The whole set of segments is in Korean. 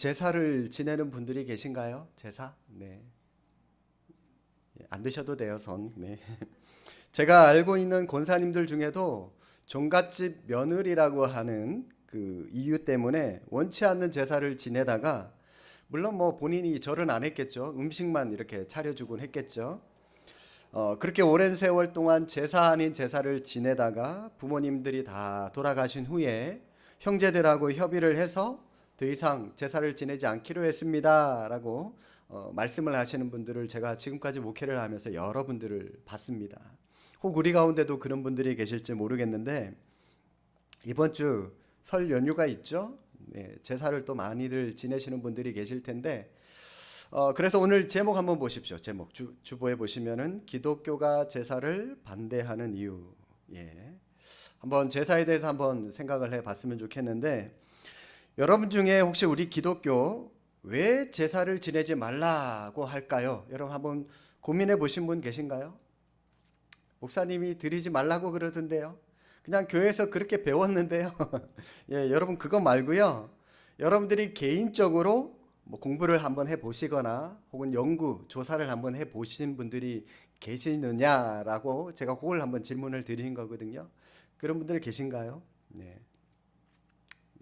제사를 지내는 분들이 계신가요? 제사? 네. 안 드셔도 돼요, 손. 네. 제가 알고 있는 권사님들 중에도 종갓집 며느리라고 하는 그 이유 때문에 원치 않는 제사를 지내다가, 물론 뭐 본인이 절은 안 했겠죠. 음식만 이렇게 차려주곤 했겠죠. 그렇게 오랜 세월 동안 제사 아닌 제사를 지내다가 부모님들이 다 돌아가신 후에 형제들하고 협의를 해서 더 이상 제사를 지내지 않기로 했습니다라고 말씀을 하시는 분들을 제가 지금까지 목회를 하면서 여러 분들을 봤습니다. 혹 우리 가운데도 그런 분들이 계실지 모르겠는데, 이번 주 설 연휴가 있죠. 네, 제사를 또 많이들 지내시는 분들이 계실 텐데, 그래서 오늘 제목 한번 보십시오. 제목 주보에 보시면은 기독교가 제사를 반대하는 이유. 예. 한번 제사에 대해서 한번 생각을 해봤으면 좋겠는데, 여러분 중에 혹시 우리 기독교 왜 제사를 지내지 말라고 할까요? 여러분 한번 고민해 보신 분 계신가요? 목사님이 드리지 말라고 그러던데요. 그냥 교회에서 그렇게 배웠는데요. 예, 여러분 그거 말고요. 여러분들이 개인적으로 뭐 공부를 한번 해 보시거나 혹은 연구 조사를 한번 해 보신 분들이 계시느냐라고 제가 그걸 한번 질문을 드린 거거든요. 그런 분들 계신가요? 네.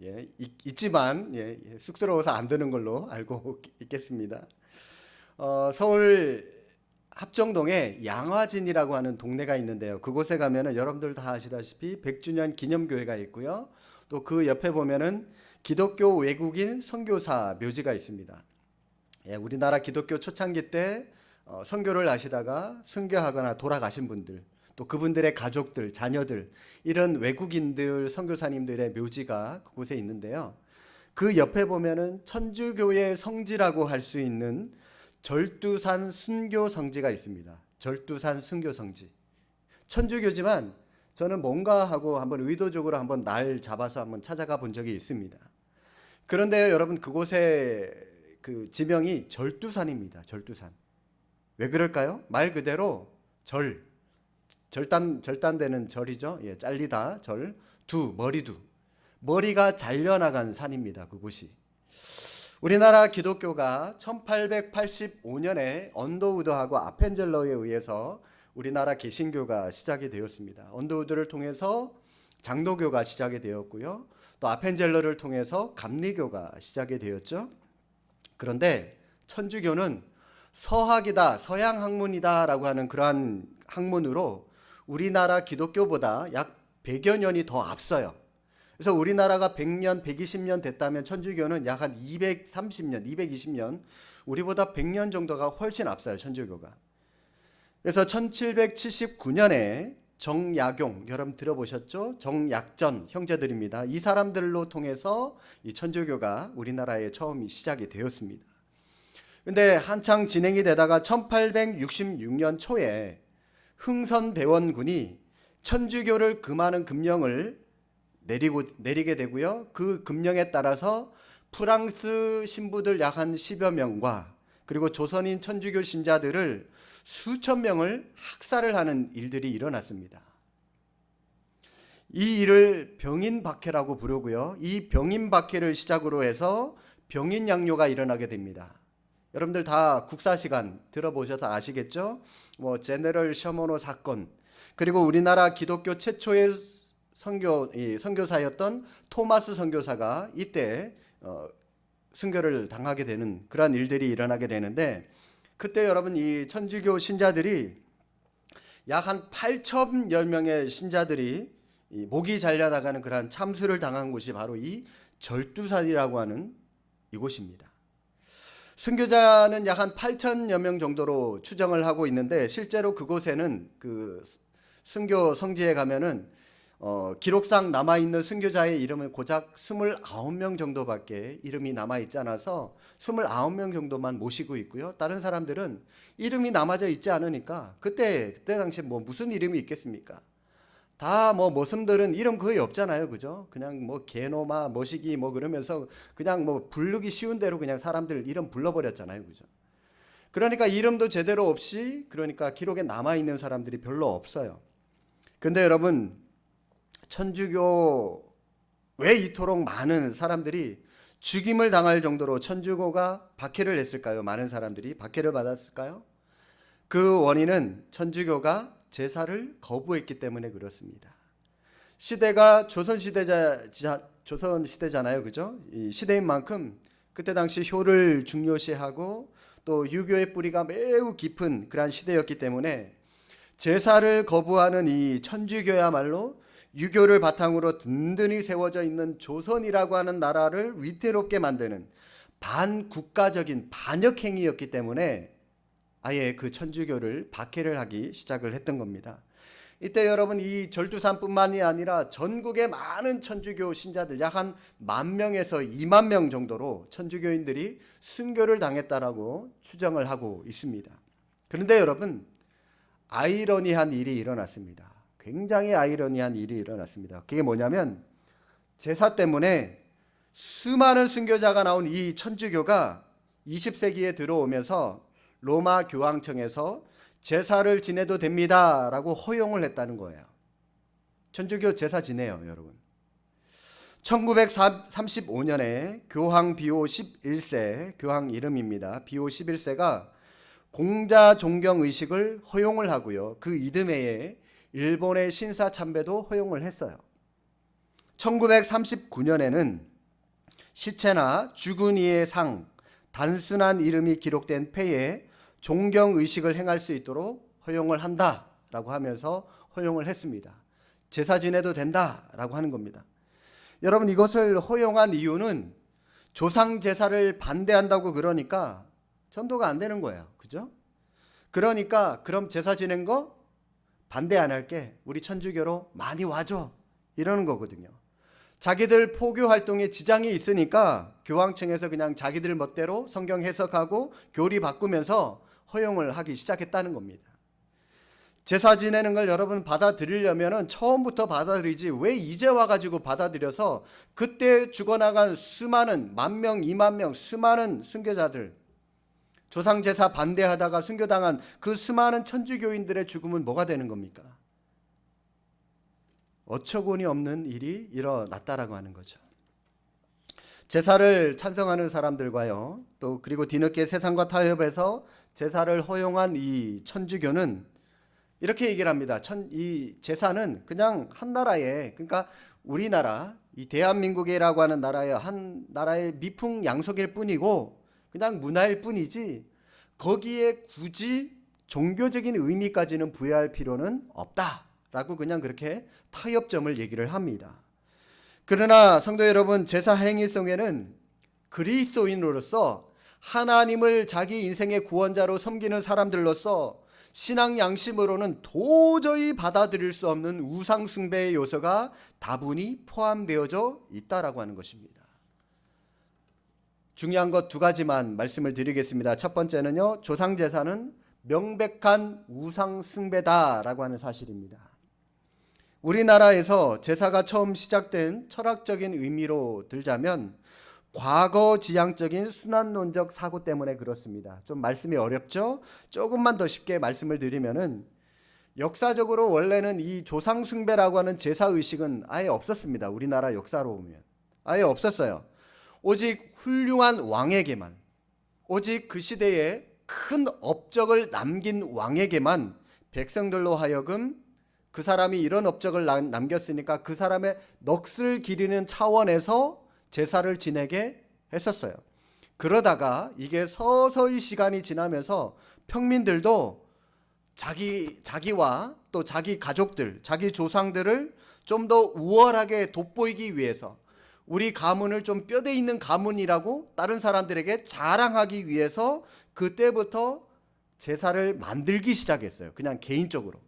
예, 있지만 쑥스러워서 안 되는 걸로 알고 있겠습니다. 서울 합정동에 양화진이라고 하는 동네가 있는데요. 그곳에 가면은 여러분들 다 아시다시피 100주년 기념교회가 있고요. 또 그 옆에 보면은 기독교 외국인 선교사 묘지가 있습니다. 예, 우리나라 기독교 초창기 때 선교를 하시다가 순교하거나 돌아가신 분들, 또 그분들의 가족들, 자녀들, 이런 외국인들 선교사님들의 묘지가 그곳에 있는데요. 그 옆에 보면은 천주교의 성지라고 할 수 있는 절두산 순교 성지가 있습니다. 절두산 순교 성지. 천주교지만 저는 뭔가 하고 한번 의도적으로 한번 날 잡아서 한번 찾아가 본 적이 있습니다. 그런데요, 여러분 그곳의 그 지명이 절두산입니다. 절두산. 왜 그럴까요? 말 그대로 절단되는 절이죠. 예, 잘리다 절. 머리두. 머리가 잘려나간 산입니다. 그곳이. 우리나라 기독교가 1885년에 언더우드하고 아펜젤러에 의해서 우리나라 개신교가 시작이 되었습니다. 언더우드를 통해서 장로교가 시작이 되었고요. 또 아펜젤러를 통해서 감리교가 시작이 되었죠. 그런데 천주교는 서학이다, 서양 학문이다라고 하는 그러한 학문으로 우리나라 기독교보다 약 100여 년이 더 앞서요. 그래서 우리나라가 100년, 120년 됐다면 천주교는 약 한 230년, 220년, 우리보다 100년 정도가 훨씬 앞서요, 천주교가. 그래서 1779년에 정약용, 여러분 들어보셨죠? 정약전 형제들입니다. 이 사람들로 통해서 이 천주교가 우리나라에 처음 시작이 되었습니다. 근데 한창 진행이 되다가 1866년 초에 흥선대원군이 천주교를 금하는 금령을 내리게 되고요. 그 금령에 따라서 프랑스 신부들 약 한 10여 명과 그리고 조선인 천주교 신자들을 수천 명을 학살을 하는 일들이 일어났습니다. 이 일을 병인박해라고 부르고요. 이 병인박해를 시작으로 해서 병인양요가 일어나게 됩니다. 여러분들 다 국사 시간 들어보셔서 아시겠죠? 뭐 제너럴 셔머노 사건, 그리고 우리나라 기독교 최초의 선교사였던 토마스 선교사가 이때 순교를 당하게 되는 그러한 일들이 일어나게 되는데, 그때 여러분 이 천주교 신자들이 약 한 8천여 명의 신자들이 목이 잘려나가는 그러한 참수를 당한 곳이 바로 이 절두산이라고 하는 이곳입니다. 순교자는 약 한 8천여 명 정도로 추정을 하고 있는데, 실제로 그곳에는 그 순교 성지에 가면은 기록상 남아있는 순교자의 이름은 고작 29명 정도밖에 이름이 남아있지 않아서 29명 정도만 모시고 있고요. 다른 사람들은 이름이 남아져 있지 않으니까 그때 당시에 뭐 무슨 이름이 있겠습니까? 다 뭐 모슴들은 이름 거의 없잖아요. 그죠? 그냥 뭐 개노마, 머시기 뭐 그러면서 그냥 뭐 부르기 쉬운 대로 그냥 사람들 이름 불러버렸잖아요. 그죠? 그러니까 이름도 제대로 없이, 그러니까 기록에 남아있는 사람들이 별로 없어요. 근데 여러분, 천주교 왜 이토록 많은 사람들이 죽임을 당할 정도로 천주교가 박해를 했을까요? 많은 사람들이 박해를 받았을까요? 그 원인은 천주교가 제사를 거부했기 때문에 그렇습니다. 시대가 조선 시대잖아요, 그죠? 이 시대인 만큼 그때 당시 효를 중요시하고 또 유교의 뿌리가 매우 깊은 그러한 시대였기 때문에 제사를 거부하는 이 천주교야말로 유교를 바탕으로 든든히 세워져 있는 조선이라고 하는 나라를 위태롭게 만드는 반국가적인 반역 행위였기 때문에 아예 그 천주교를 박해를 하기 시작을 했던 겁니다. 이때 여러분 이 절두산뿐만이 아니라 전국의 많은 천주교 신자들 약 한 10,000명에서 20,000명 정도로 천주교인들이 순교를 당했다라고 추정을 하고 있습니다. 그런데 여러분 아이러니한 일이 일어났습니다. 굉장히 아이러니한 일이 일어났습니다. 그게 뭐냐면 제사 때문에 수많은 순교자가 나온 이 천주교가 20세기에 들어오면서 로마 교황청에서 제사를 지내도 됩니다라고 허용을 했다는 거예요. 천주교 제사 지내요, 여러분. 1935년에 교황 비오 11세, 교황 이름입니다. 비오 11세가 공자 존경 의식을 허용을 하고요. 그 이듬해에 일본의 신사 참배도 허용을 했어요. 1939년에는 시체나 죽은 이의 상, 단순한 이름이 기록된 폐에 존경 의식을 행할 수 있도록 허용을 한다라고 하면서 허용을 했습니다. 제사 지내도 된다라고 하는 겁니다. 여러분 이것을 허용한 이유는 조상 제사를 반대한다고 그러니까 전도가 안 되는 거예요. 그죠? 그러니까 그럼 제사 지낸 거 반대 안 할게. 우리 천주교로 많이 와줘. 이러는 거거든요. 자기들 포교 활동에 지장이 있으니까 교황청에서 그냥 자기들 멋대로 성경 해석하고 교리 바꾸면서 허용을 하기 시작했다는 겁니다. 제사 지내는 걸 여러분 받아들이려면 처음부터 받아들이지 왜 이제 와가지고 받아들여서 그때 죽어나간 수많은 10,000명, 20,000명 수많은 순교자들 조상제사 반대하다가 순교당한 그 수많은 천주교인들의 죽음은 뭐가 되는 겁니까? 어처구니 없는 일이 일어났다라고 하는 거죠. 제사를 찬성하는 사람들과요, 또 그리고 뒤늦게 세상과 타협해서 제사를 허용한 이 천주교는 이렇게 얘기를 합니다. 이 제사는 그냥 한 나라의, 그러니까 우리나라, 이 대한민국이라고 하는 나라의 한 나라의 미풍양속일 뿐이고 그냥 문화일 뿐이지 거기에 굳이 종교적인 의미까지는 부여할 필요는 없다라고 그냥 그렇게 타협점을 얘기를 합니다. 그러나 성도 여러분, 제사 행위 속에는 그리스도인으로서 하나님을 자기 인생의 구원자로 섬기는 사람들로서 신앙 양심으로는 도저히 받아들일 수 없는 우상 숭배의 요소가 다분히 포함되어져 있다라고 하는 것입니다. 중요한 것 2가지만 말씀을 드리겠습니다. 첫 번째는요, 조상 제사는 명백한 우상 숭배다라고 하는 사실입니다. 우리나라에서 제사가 처음 시작된 철학적인 의미로 들자면 과거 지향적인 순환론적 사고 때문에 그렇습니다. 좀 말씀이 어렵죠? 조금만 더 쉽게 말씀을 드리면은 역사적으로 원래는 이 조상 숭배라고 하는 제사 의식은 아예 없었습니다. 우리나라 역사로 보면 아예 없었어요. 오직 훌륭한 왕에게만, 오직 그 시대에 큰 업적을 남긴 왕에게만 백성들로 하여금 그 사람이 이런 업적을 남겼으니까 그 사람의 넋을 기리는 차원에서 제사를 지내게 했었어요. 그러다가 이게 서서히 시간이 지나면서 평민들도 자기와 또 자기 가족들, 자기 조상들을 좀 더 우월하게 돋보이기 위해서 우리 가문을 좀 뼈대 있는 가문이라고 다른 사람들에게 자랑하기 위해서 그때부터 제사를 만들기 시작했어요. 그냥 개인적으로.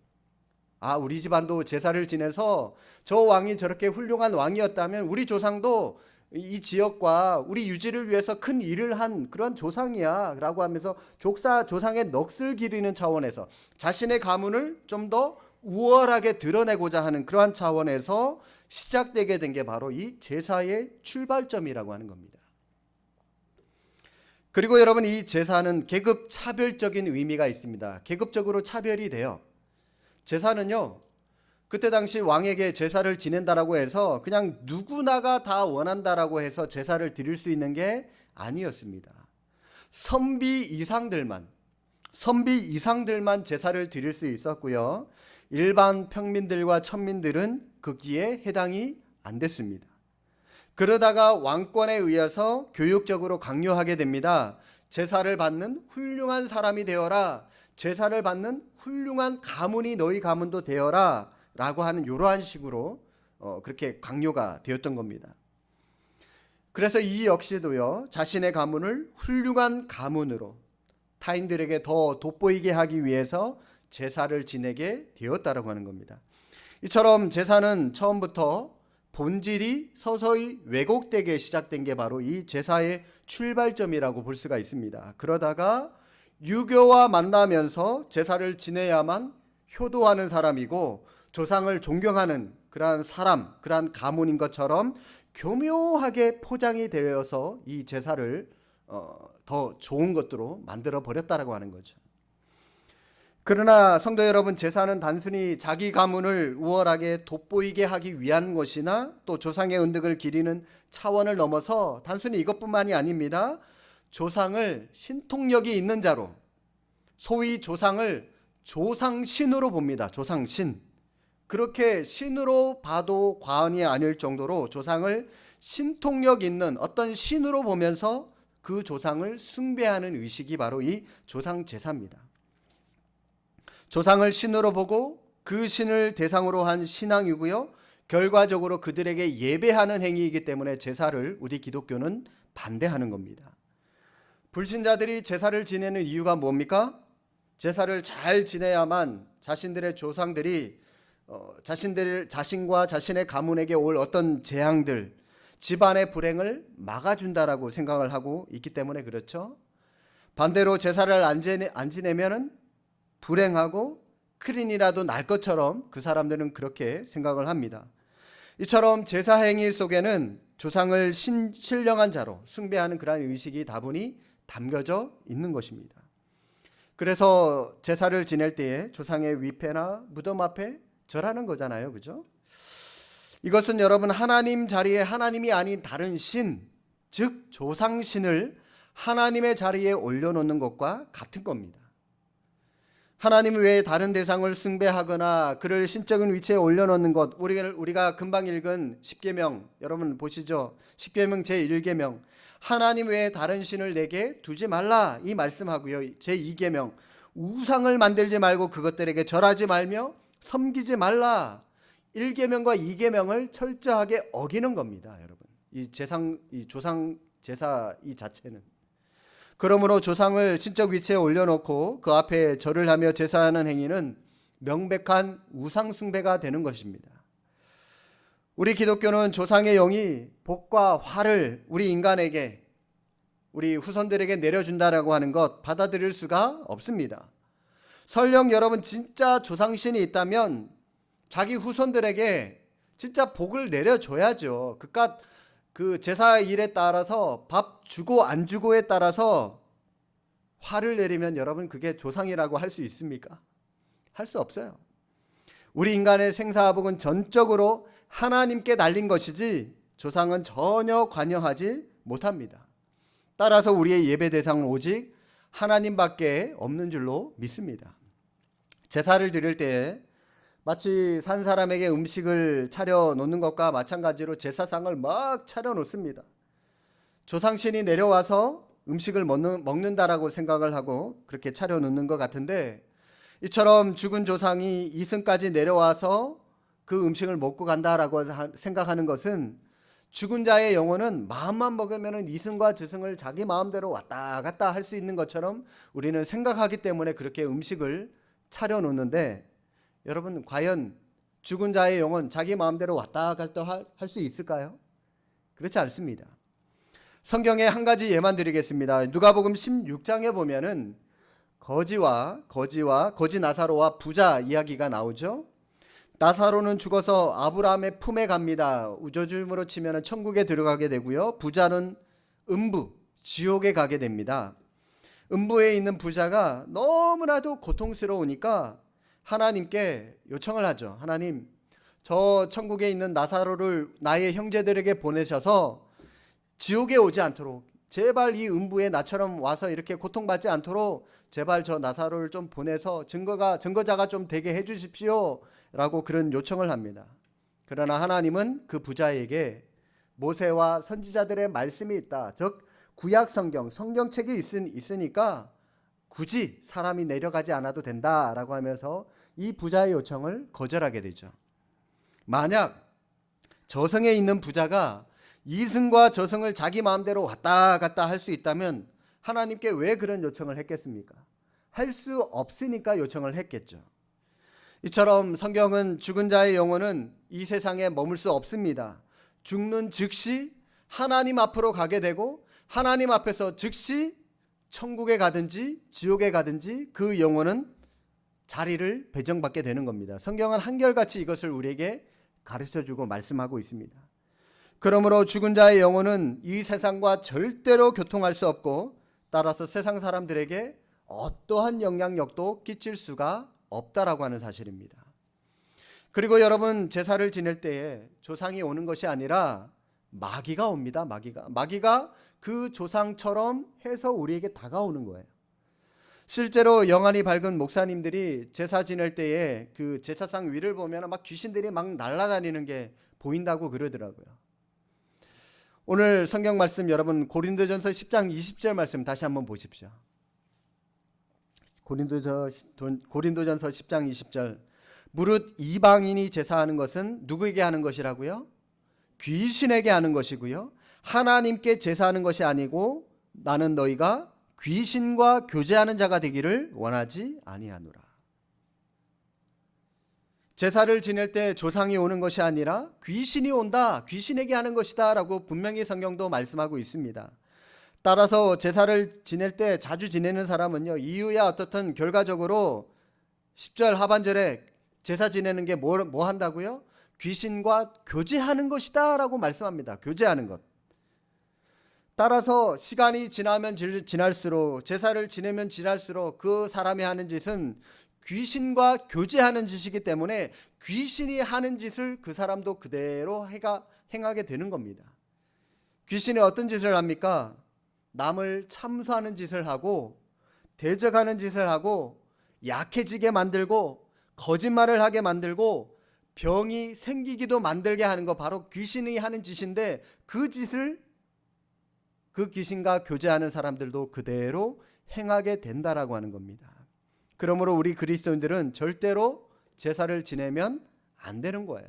우리 집안도 제사를 지내서 저 왕이 저렇게 훌륭한 왕이었다면 우리 조상도 이 지역과 우리 유지를 위해서 큰 일을 한 그런 조상이야 라고 하면서 조상의 넋을 기리는 차원에서 자신의 가문을 좀 더 우월하게 드러내고자 하는 그러한 차원에서 시작되게 된 게 바로 이 제사의 출발점이라고 하는 겁니다. 그리고 여러분, 이 제사는 계급 차별적인 의미가 있습니다. 계급적으로 차별이 돼요. 제사는요, 그때 당시 왕에게 제사를 지낸다라고 해서 그냥 누구나가 다 원한다라고 해서 제사를 드릴 수 있는 게 아니었습니다. 선비 이상들만 제사를 드릴 수 있었고요. 일반 평민들과 천민들은 거기에 해당이 안 됐습니다. 그러다가 왕권에 의해서 교육적으로 강요하게 됩니다. 제사를 받는 훌륭한 사람이 되어라. 제사를 받는 훌륭한 가문이 너희 가문도 되어라. 라고 하는 이러한 식으로 그렇게 강요가 되었던 겁니다. 그래서 이 역시도요, 자신의 가문을 훌륭한 가문으로 타인들에게 더 돋보이게 하기 위해서 제사를 지내게 되었다라고 하는 겁니다. 이처럼 제사는 처음부터 본질이 서서히 왜곡되게 시작된 게 바로 이 제사의 출발점이라고 볼 수가 있습니다. 그러다가 유교와 만나면서 제사를 지내야만 효도하는 사람이고 조상을 존경하는 그러한 사람, 그러한 가문인 것처럼 교묘하게 포장이 되어서 이 제사를 더 좋은 것으로 만들어 버렸다라고 하는 거죠. 그러나 성도 여러분, 제사는 단순히 자기 가문을 우월하게 돋보이게 하기 위한 것이나 또 조상의 은덕을 기리는 차원을 넘어서 단순히 이것뿐만이 아닙니다. 조상을 신통력이 있는 자로, 소위 조상을 조상신으로 봅니다. 조상신. 그렇게 신으로 봐도 과언이 아닐 정도로 조상을 신통력 있는 어떤 신으로 보면서 그 조상을 숭배하는 의식이 바로 이 조상 제사입니다. 조상을 신으로 보고 그 신을 대상으로 한 신앙이고요. 결과적으로 그들에게 예배하는 행위이기 때문에 제사를 우리 기독교는 반대하는 겁니다. 불신자들이 제사를 지내는 이유가 뭡니까? 제사를 잘 지내야만 자신들의 조상들이 자신과 자신의 가문에게 올 어떤 재앙들, 집안의 불행을 막아준다라고 생각을 하고 있기 때문에 그렇죠. 반대로 제사를 안 지내면은 불행하고 큰일이라도 날 것처럼 그 사람들은 그렇게 생각을 합니다. 이처럼 제사 행위 속에는 조상을 신령한 자로 숭배하는 그러한 의식이 다분히 담겨져 있는 것입니다. 그래서 제사를 지낼 때에 조상의 위패나 무덤 앞에 절하는 거잖아요. 그죠? 이것은 여러분 하나님 자리에 하나님이 아닌 다른 신, 즉 조상신을 하나님의 자리에 올려놓는 것과 같은 겁니다. 하나님 외에 다른 대상을 숭배하거나 그를 신적인 위치에 올려놓는 것, 우리가 금방 읽은 십계명 여러분 보시죠. 십계명 제1계명 하나님 외에 다른 신을 내게 두지 말라 이 말씀하고요. 제2계명 우상을 만들지 말고 그것들에게 절하지 말며 섬기지 말라. 1계명과 2계명을 철저하게 어기는 겁니다, 여러분. 이 조상 제사 이 자체는. 그러므로 조상을 신적 위치에 올려놓고 그 앞에 절을 하며 제사하는 행위는 명백한 우상 숭배가 되는 것입니다. 우리 기독교는 조상의 영이 복과 화를 우리 인간에게, 우리 후손들에게 내려준다라고 하는 것 받아들일 수가 없습니다. 설령 여러분 진짜 조상신이 있다면 자기 후손들에게 진짜 복을 내려줘야죠. 그깟 그 제사 일에 따라서 밥 주고 안 주고에 따라서 화를 내리면 여러분 그게 조상이라고 할 수 있습니까? 할 수 없어요. 우리 인간의 생사화복은 전적으로 하나님께 날린 것이지 조상은 전혀 관여하지 못합니다. 따라서 우리의 예배 대상은 오직 하나님밖에 없는 줄로 믿습니다. 제사를 드릴 때 마치 산 사람에게 음식을 차려 놓는 것과 마찬가지로 제사상을 막 차려 놓습니다. 조상신이 내려와서 음식을 먹는다라고 생각을 하고 그렇게 차려 놓는 것 같은데, 이처럼 죽은 조상이 이승까지 내려와서 그 음식을 먹고 간다라고 생각하는 것은 죽은 자의 영혼은 마음만 먹으면 이승과 저승을 자기 마음대로 왔다 갔다 할 수 있는 것처럼 우리는 생각하기 때문에 그렇게 음식을 차려 놓는데, 여러분 과연 죽은 자의 영혼 자기 마음대로 왔다 갔다 할 수 있을까요? 그렇지 않습니다. 성경에 한 가지 예만 드리겠습니다. 누가복음 16장에 보면은 거지 나사로와 부자 이야기가 나오죠. 나사로는 죽어서 아브라함의 품에 갑니다. 우저줌으로 치면 천국에 들어가게 되고요. 부자는 음부, 지옥에 가게 됩니다. 음부에 있는 부자가 너무나도 고통스러우니까 하나님께 요청을 하죠. 하나님, 저 천국에 있는 나사로를 나의 형제들에게 보내셔서 지옥에 오지 않도록, 제발 이 음부에 나처럼 와서 이렇게 고통받지 않도록 제발 저 나사로를 좀 보내서 증거자가 좀 되게 해 주십시오 라고 그런 요청을 합니다. 그러나 하나님은 그 부자에게 모세와 선지자들의 말씀이 있다, 즉 구약 성경책이 있으니까 굳이 사람이 내려가지 않아도 된다라고 하면서 이 부자의 요청을 거절하게 되죠. 만약 저승에 있는 부자가 이승과 저승을 자기 마음대로 왔다 갔다 할 수 있다면 하나님께 왜 그런 요청을 했겠습니까? 할 수 없으니까 요청을 했겠죠. 이처럼 성경은 죽은 자의 영혼은 이 세상에 머물 수 없습니다. 죽는 즉시 하나님 앞으로 가게 되고 하나님 앞에서 즉시 천국에 가든지 지옥에 가든지 그 영혼은 자리를 배정받게 되는 겁니다. 성경은 한결같이 이것을 우리에게 가르쳐주고 말씀하고 있습니다. 그러므로 죽은 자의 영혼은 이 세상과 절대로 교통할 수 없고 따라서 세상 사람들에게 어떠한 영향력도 끼칠 수가 없다라고 하는 사실입니다. 그리고 여러분, 제사를 지낼 때에 조상이 오는 것이 아니라 마귀가 옵니다. 마귀가 그 조상처럼 해서 우리에게 다가오는 거예요. 실제로 영안이 밝은 목사님들이 제사 지낼 때에 그 제사상 위를 보면 막 귀신들이 막 날아다니는 게 보인다고 그러더라고요. 오늘 성경 말씀 여러분 고린도전서 10장 20절 말씀 다시 한번 보십시오. 고린도전서 10장 20절. 무릇 이방인이 제사하는 것은 누구에게 하는 것이라고요? 귀신에게 하는 것이고요. 하나님께 제사하는 것이 아니고 나는 너희가 귀신과 교제하는 자가 되기를 원하지 아니하노라. 제사를 지낼 때 조상이 오는 것이 아니라 귀신이 온다, 귀신에게 하는 것이다 라고 분명히 성경도 말씀하고 있습니다. 따라서 제사를 지낼 때 자주 지내는 사람은요, 이유야 어떻든 결과적으로 10절 하반절에 제사 지내는 게 뭐 한다고요? 귀신과 교제하는 것이다 라고 말씀합니다. 교제하는 것. 따라서 시간이 지나면 지날수록, 제사를 지내면 지날수록 그 사람이 하는 짓은 귀신과 교제하는 짓이기 때문에 귀신이 하는 짓을 그 사람도 그대로 행하게 되는 겁니다. 귀신이 어떤 짓을 합니까? 남을 참소하는 짓을 하고, 대적하는 짓을 하고, 약해지게 만들고, 거짓말을 하게 만들고, 병이 생기기도 만들게 하는 거 바로 귀신이 하는 짓인데, 그 짓을 그 귀신과 교제하는 사람들도 그대로 행하게 된다라고 하는 겁니다. 그러므로 우리 그리스도인들은 절대로 제사를 지내면 안 되는 거예요.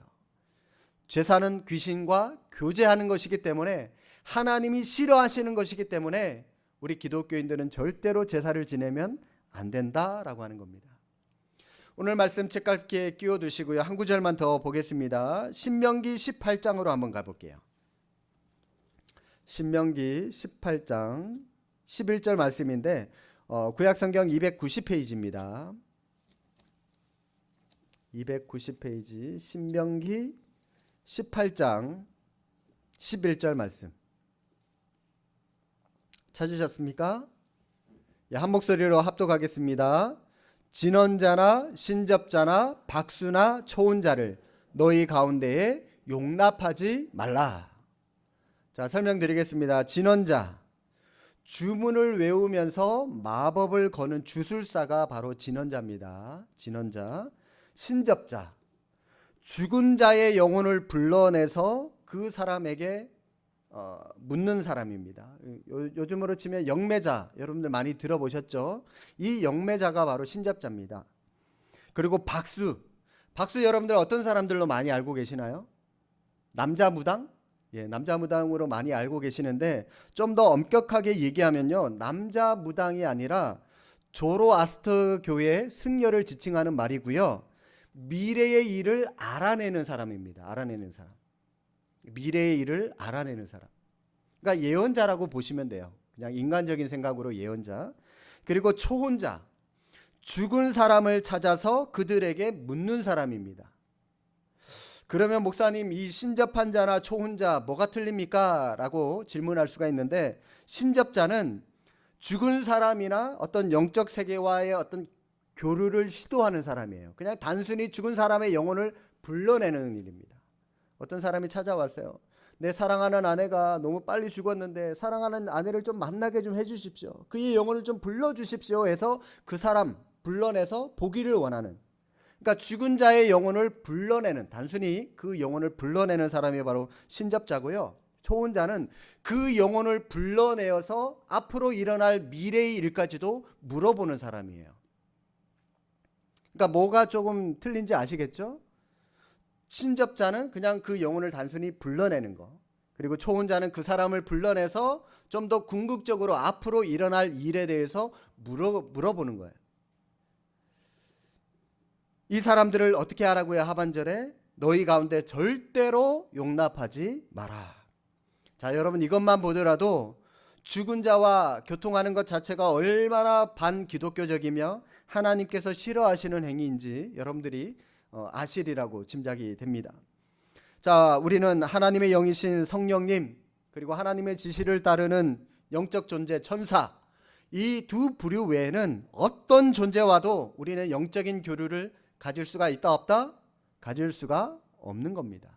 제사는 귀신과 교제하는 것이기 때문에, 하나님이 싫어하시는 것이기 때문에 우리 기독교인들은 절대로 제사를 지내면 안 된다라고 하는 겁니다. 오늘 말씀 책갈피에 끼워두시고요. 한 구절만 더 보겠습니다. 신명기 18장으로 한번 가볼게요. 신명기 18장 11절 말씀인데 구약성경 290페이지입니다. 290페이지 신명기 18장 11절 말씀 찾으셨습니까? 예, 한 목소리로 합독하겠습니다. 진언자나 신접자나 박수나 초혼자를 너희 가운데에 용납하지 말라. 자, 설명드리겠습니다. 진언자, 주문을 외우면서 마법을 거는 주술사가 바로 진언자입니다. 진언자. 신접자, 죽은 자의 영혼을 불러내서 그 사람에게 묻는 사람입니다. 요즘으로 치면 영매자, 여러분들 많이 들어보셨죠? 이 영매자가 바로 신접자입니다. 그리고 박수 여러분들 어떤 사람들로 많이 알고 계시나요? 남자 무당? 예, 남자 무당으로 많이 알고 계시는데, 좀 더 엄격하게 얘기하면요, 남자 무당이 아니라 조로아스터 교회의 승려를 지칭하는 말이고요, 미래의 일을 알아내는 사람입니다. 알아내는 사람. 미래의 일을 알아내는 사람. 그러니까 예언자라고 보시면 돼요. 그냥 인간적인 생각으로 예언자. 그리고 초혼자, 죽은 사람을 찾아서 그들에게 묻는 사람입니다. 그러면 목사님, 이 신접한 자나 초혼자 뭐가 틀립니까? 라고 질문할 수가 있는데, 신접자는 죽은 사람이나 어떤 영적 세계와의 어떤 교류를 시도하는 사람이에요. 그냥 단순히 죽은 사람의 영혼을 불러내는 일입니다. 어떤 사람이 찾아왔어요. 내 사랑하는 아내가 너무 빨리 죽었는데 사랑하는 아내를 좀 만나게 좀 해주십시오. 그의 영혼을 좀 불러주십시오 해서 그 사람 불러내서 보기를 원하는, 그러니까 죽은 자의 영혼을 불러내는, 단순히 그 영혼을 불러내는 사람이 바로 신접자고요. 초혼자는 그 영혼을 불러내어서 앞으로 일어날 미래의 일까지도 물어보는 사람이에요. 그러니까 뭐가 조금 틀린지 아시겠죠? 신접자는 그냥 그 영혼을 단순히 불러내는 거, 그리고 초혼자는 그 사람을 불러내서 좀 더 궁극적으로 앞으로 일어날 일에 대해서 물어보는 거예요. 이 사람들을 어떻게 하라고요? 하반절에 너희 가운데 절대로 용납하지 마라. 자, 여러분 이것만 보더라도 죽은 자와 교통하는 것 자체가 얼마나 반기독교적이며 하나님께서 싫어하시는 행위인지 여러분들이 아시리라고 짐작이 됩니다. 자, 우리는 하나님의 영이신 성령님, 그리고 하나님의 지시를 따르는 영적 존재 천사, 이 두 부류 외에는 어떤 존재와도 우리는 영적인 교류를 가질 수가 있다 없다? 가질 수가 없는 겁니다.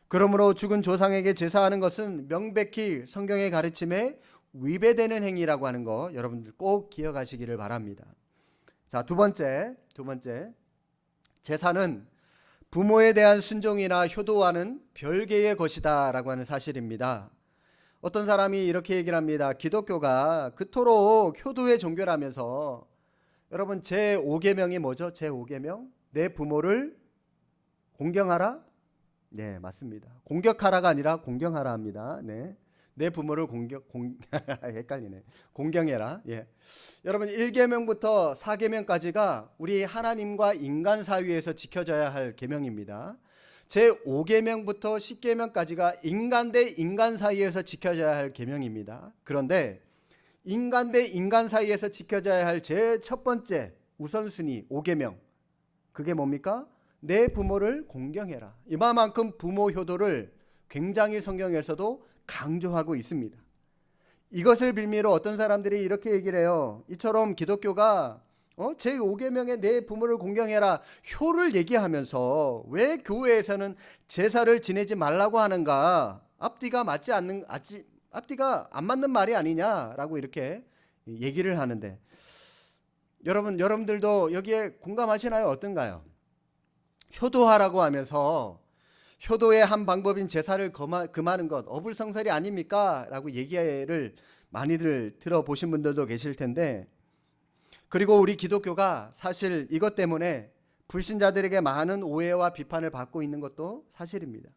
그러므로 죽은 조상에게 제사하는 것은 명백히 성경의 가르침에 위배되는 행위라고 하는 거 여러분들 꼭 기억하시기를 바랍니다. 자, 두 번째 제사는 부모에 대한 순종이나 효도와는 별개의 것이다 라고 하는 사실입니다. 어떤 사람이 이렇게 얘기를 합니다. 기독교가 그토록 효도의 종교라면서, 여러분 제5계명이 뭐죠? 제5계명 내 부모를 공경하라? 네, 맞습니다. 공격하라가 아니라 공경하라 합니다. 네. 내 부모를 헷갈리네. 공경해라. 예. 여러분 1계명부터 4계명까지가 우리 하나님과 인간 사이에서 지켜져야 할 계명입니다. 제5계명부터 10계명까지가 인간 대 인간 사이에서 지켜져야 할 계명입니다. 그런데 인간 대 인간 사이에서 지켜져야 할 제 첫 번째 우선순위 5계명, 그게 뭡니까? 내 부모를 공경해라. 이만큼 부모 효도를 굉장히 성경에서도 강조하고 있습니다. 이것을 빌미로 어떤 사람들이 이렇게 얘기를 해요. 이처럼 기독교가 제5계명에 내 부모를 공경해라 효를 얘기하면서 왜 교회에서는 제사를 지내지 말라고 하는가? 앞뒤가 안 맞는 말이 아니냐라고 이렇게 얘기를 하는데, 여러분들도 여기에 공감하시나요? 어떤가요? 효도하라고 하면서 효도의 한 방법인 제사를 금하는 것 어불성설이 아닙니까? 라고 얘기를 많이들 들어보신 분들도 계실 텐데, 그리고 우리 기독교가 사실 이것 때문에 불신자들에게 많은 오해와 비판을 받고 있는 것도 사실입니다.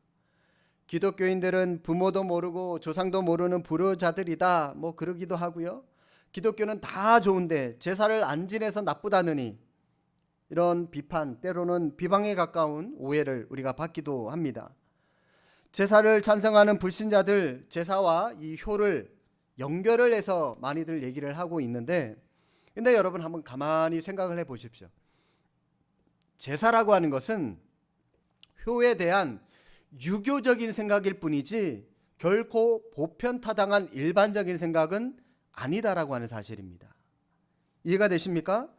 기독교인들은 부모도 모르고 조상도 모르는 불효자들이다 뭐 그러기도 하고요. 기독교는 다 좋은데 제사를 안 지내서 나쁘다느니, 이런 비판, 때로는 비방에 가까운 오해를 우리가 받기도 합니다. 제사를 찬성하는 불신자들 제사와 이 효를 연결을 해서 많이들 얘기를 하고 있는데, 근데 여러분 한번 가만히 생각을 해 보십시오. 제사라고 하는 것은 효에 대한 유교적인 생각일 뿐이지 결코 보편타당한 일반적인 생각은 아니다라고 하는 사실입니다. 이해가 되십니까?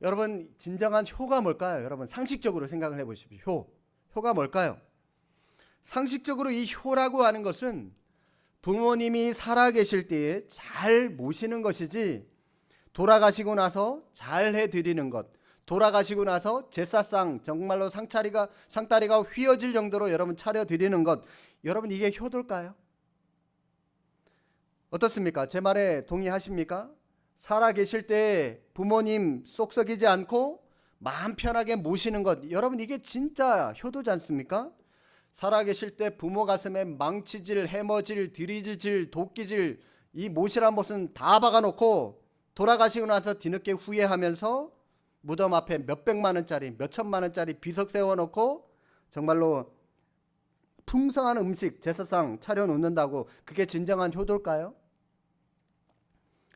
여러분 진정한 효가 뭘까요? 여러분 상식적으로 생각을 해보십시오. 효가 뭘까요? 상식적으로 이 효라고 하는 것은 부모님이 살아계실 때에 잘 모시는 것이지, 돌아가시고 나서 잘 해드리는 것, 돌아가시고 나서 제사상 정말로 상다리가 휘어질 정도로 여러분 차려드리는 것, 여러분 이게 효도일까요? 어떻습니까? 제 말에 동의하십니까? 살아계실 때 부모님 속 썩이지 않고 마음 편하게 모시는 것, 여러분 이게 진짜 효도지 않습니까? 살아계실 때 부모 가슴에 망치질, 해머질, 들이질, 도끼질, 이 못이란 못은 다 박아놓고 돌아가시고 나서 뒤늦게 후회하면서 무덤 앞에 몇백만 원짜리, 몇천만 원짜리 비석 세워놓고 정말로 풍성한 음식, 제사상 차려놓는다고 그게 진정한 효도일까요?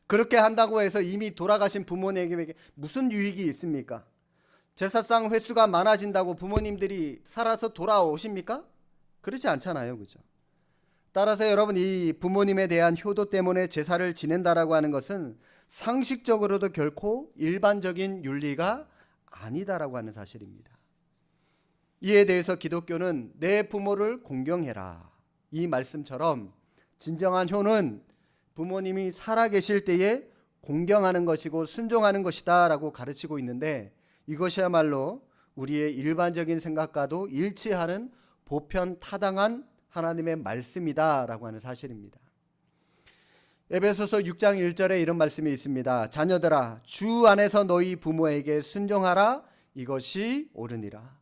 그렇게 한다고 해서 이미 돌아가신 부모님에게 무슨 유익이 있습니까? 제사상 횟수가 많아진다고 부모님들이 살아서 돌아오십니까? 그렇지 않잖아요. 그죠? 따라서 여러분 이 부모님에 대한 효도 때문에 제사를 지낸다라고 하는 것은 상식적으로도 결코 일반적인 윤리가 아니다라고 하는 사실입니다. 이에 대해서 기독교는 내 부모를 공경해라, 이 말씀처럼 진정한 효는 부모님이 살아계실 때에 공경하는 것이고 순종하는 것이다 라고 가르치고 있는데, 이것이야말로 우리의 일반적인 생각과도 일치하는 보편 타당한 하나님의 말씀이다 라고 하는 사실입니다. 에베소서 6장 1절에 이런 말씀이 있습니다. 자녀들아, 주 안에서 너희 부모에게 순종하라, 이것이 옳으니라.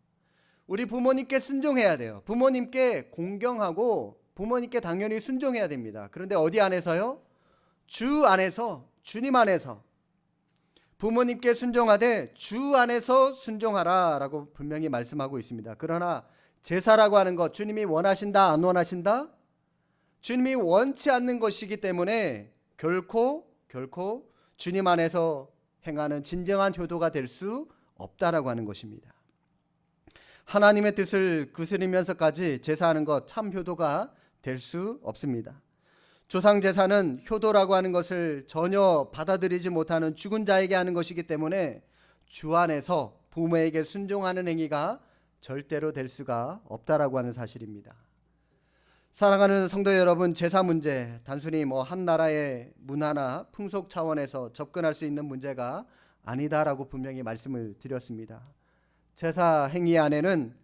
우리 부모님께 순종해야 돼요. 부모님께 공경하고 부모님께 당연히 순종해야 됩니다. 그런데 어디 안에서요? 주 안에서, 주님 안에서. 부모님께 순종하되 주 안에서 순종하라 라고 분명히 말씀하고 있습니다. 그러나 제사라고 하는 것, 주님이 원하신다 안 원하신다? 주님이 원치 않는 것이기 때문에 결코 주님 안에서 행하는 진정한 효도가 될 수 없다라고 하는 것입니다. 하나님의 뜻을 거스르면서까지 제사하는 것, 참 효도가 될 수 없습니다. 조상 제사는 효도라고 하는 것을 전혀 받아들이지 못하는 죽은 자에게 하는 것이기 때문에 주 안에서 부모에게 순종하는 행위가 절대로 될 수가 없다라고 하는 사실입니다. 사랑하는 성도 여러분, 제사 문제 단순히 한 나라의 문화나 풍속 차원에서 접근할 수 있는 문제가 아니다라고 분명히 말씀을 드렸습니다. 제사 행위 안에는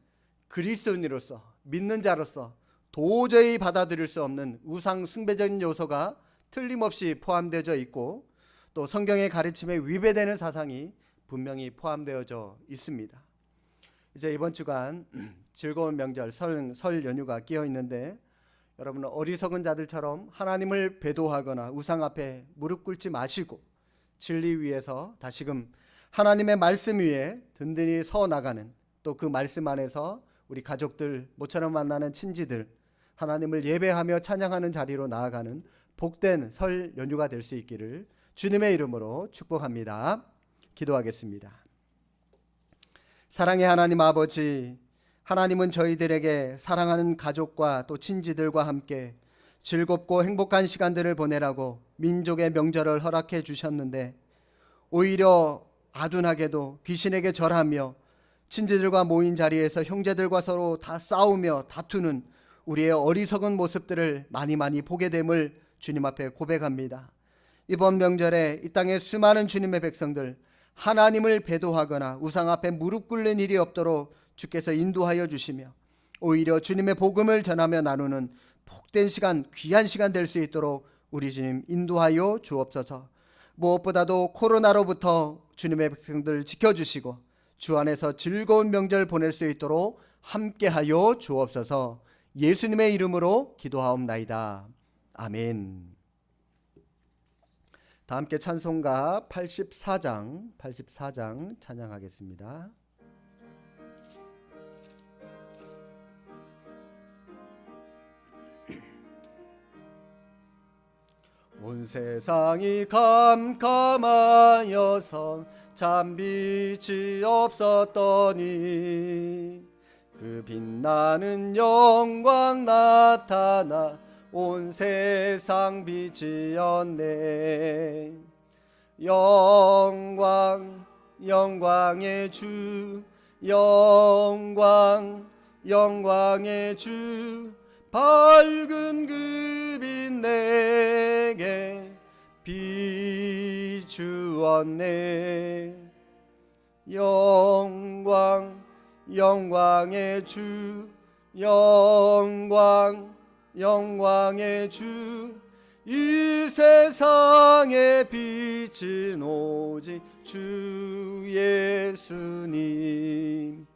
그리스도인으로서, 믿는 자로서 도저히 받아들일 수 없는 우상 숭배적인 요소가 틀림없이 포함되어 있고, 또 성경의 가르침에 위배되는 사상이 분명히 포함되어져 있습니다. 이제 이번 주간 즐거운 명절 설 연휴가 끼어 있는데, 여러분은 어리석은 자들처럼 하나님을 배도하거나 우상 앞에 무릎 꿇지 마시고 진리 위에서 다시금 하나님의 말씀 위에 든든히 서 나가는, 또 그 말씀 안에서 우리 가족들, 모처럼 만나는 친지들, 하나님을 예배하며 찬양하는 자리로 나아가는 복된 설 연휴가 될 수 있기를 주님의 이름으로 축복합니다. 기도하겠습니다. 사랑의 하나님 아버지, 하나님은 저희들에게 사랑하는 가족과 또 친지들과 함께 즐겁고 행복한 시간들을 보내라고 민족의 명절을 허락해 주셨는데, 오히려 아둔하게도 귀신에게 절하며 친지들과 모인 자리에서 형제들과 서로 다 싸우며 다투는 우리의 어리석은 모습들을 많이 보게 됨을 주님 앞에 고백합니다. 이번 명절에 이 땅의 수많은 주님의 백성들, 하나님을 배도하거나 우상 앞에 무릎 꿇는 일이 없도록 주께서 인도하여 주시며, 오히려 주님의 복음을 전하며 나누는 복된 시간, 귀한 시간 될 수 있도록 우리 주님 인도하여 주옵소서. 무엇보다도 코로나로부터 주님의 백성들 지켜주시고 주 안에서 즐거운 명절 보낼 수 있도록 함께하여 주옵소서. 예수님의 이름으로 기도하옵나이다. 아멘. 다 함께 찬송가 84장 찬양하겠습니다. 온 세상이 캄캄하여서 참 빛이 없었더니 그 빛나는 영광 나타나 온 세상 빛이었네. 영광의 주, 영광의 주, 밝은 그 빛 내게 비추었네. 영광의 주, 영광의 주, 이 세상의 빛은 오직 주 예수님.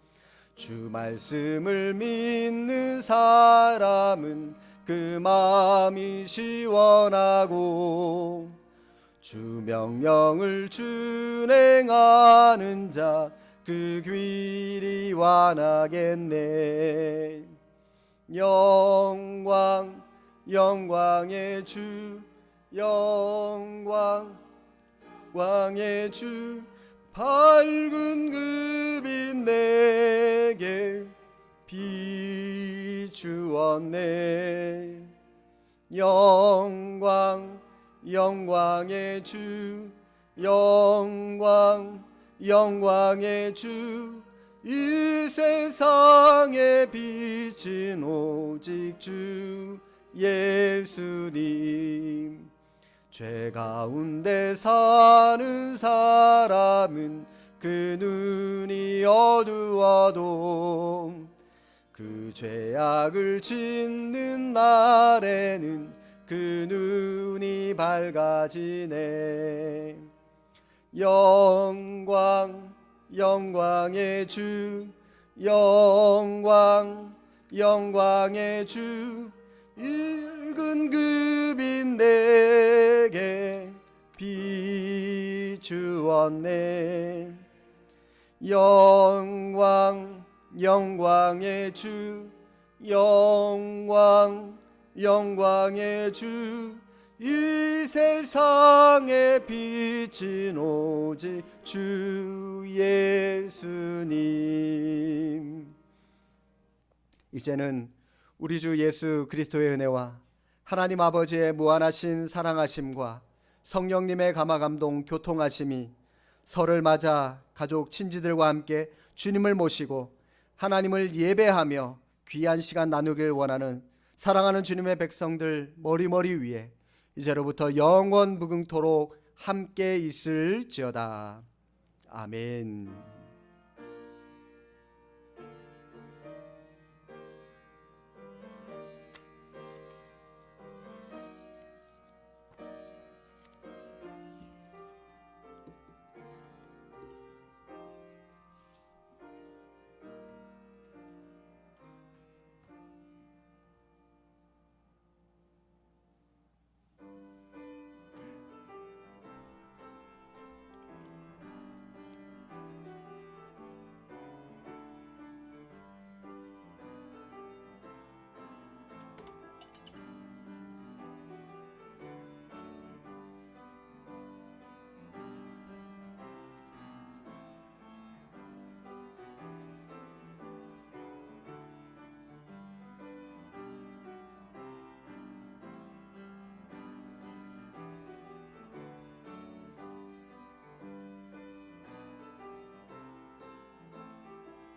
주 말씀을 믿는 사람은 그 마음이 시원하고 주 명령을 준행하는 자 그 귀리 완하겠네. 영광의 주, 영광의 주, 밝은 그 빛 내게 비추었네. 영광의 주, 영광의 주, 이 세상의 빛은 오직 주 예수님. 죄 가운데 사는 사람은 그 눈이 어두워도 그 죄악을 짓는 날에는 그 눈이 밝아지네. 영광 영광의 주, 영광 영광의 주, 읽은 그 빛 내게 비추었네. 영광 영광의 주, 영광 영광의 주, 이 세상의 빛은 오직 주 예수님. 이제는 우리 주 예수 그리스도의 은혜와 하나님 아버지의 무한하신 사랑하심과 성령님의 감화감동 교통하심이 설을 맞아 가족 친지들과 함께 주님을 모시고 하나님을 예배하며 귀한 시간 나누길 원하는 사랑하는 주님의 백성들 머리머리 위에 이제로부터 영원 무궁토록 함께 있을지어다. 아멘.